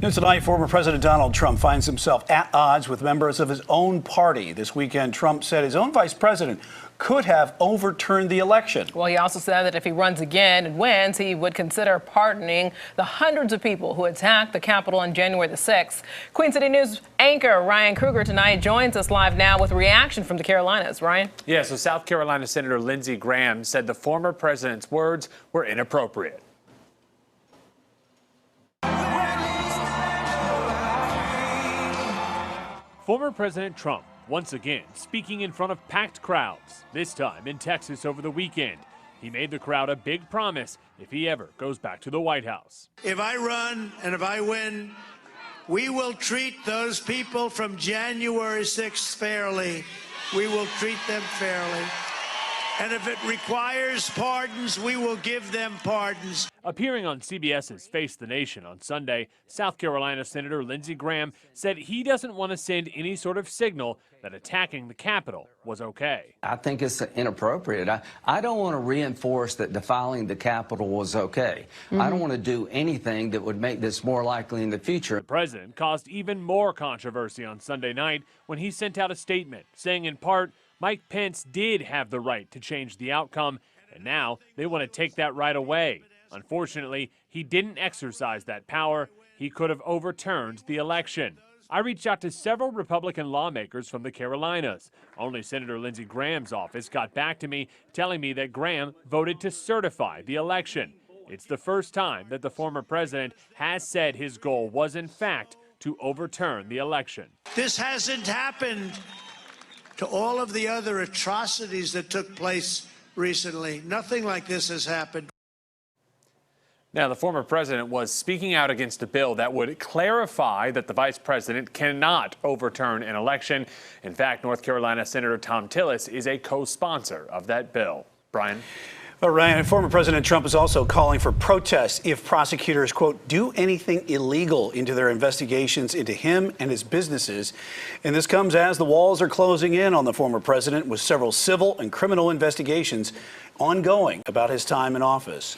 News tonight, former President Donald Trump finds himself at odds with members of his own party. This weekend, Trump said his own vice president could have overturned the election. Well, he also said that if he runs again and wins, he would consider pardoning the hundreds of people who attacked the Capitol on January the 6th. Queen City News anchor Ryan Kruger tonight joins us live now with reaction from the Carolinas. Ryan? Yeah, so South Carolina Senator Lindsey Graham said the former president's words were inappropriate. Former President Trump once again speaking in front of packed crowds, this time in Texas over the weekend. He made the crowd a big promise if he ever goes back to the White House. If I run and if I win, we will treat those people from January 6th fairly. We will treat them fairly. And if it requires pardons, we will give them pardons. Appearing on CBS's Face the Nation on Sunday, South Carolina Senator Lindsey Graham said he doesn't want to send any sort of signal that attacking the Capitol was okay. I think it's inappropriate. I don't want to reinforce that defiling the Capitol was okay. I don't want to do anything that would make this more likely in the future. The president caused even more controversy on Sunday night when he sent out a statement saying in part, Mike Pence did have the right to change the outcome, and now they want to take that right away. Unfortunately, he didn't exercise that power. He could have overturned the election. I reached out to several Republican lawmakers from the Carolinas. Only Senator Lindsey Graham's office got back to me, telling me that Graham voted to certify the election. It's the first time that the former president has said his goal was, in fact, to overturn the election. This hasn't happened to all of the other atrocities that took place recently. Nothing like this has happened. Now, the former president was speaking out against a bill that would clarify that the vice president cannot overturn an election. In fact, North Carolina Senator Thom Tillis is a co-sponsor of that bill. Brian? Well, Ryan, former President Trump is also calling for protests if prosecutors, quote, do anything illegal into their investigations into him and his businesses. And this comes as the walls are closing in on the former president with several civil and criminal investigations ongoing about his time in office.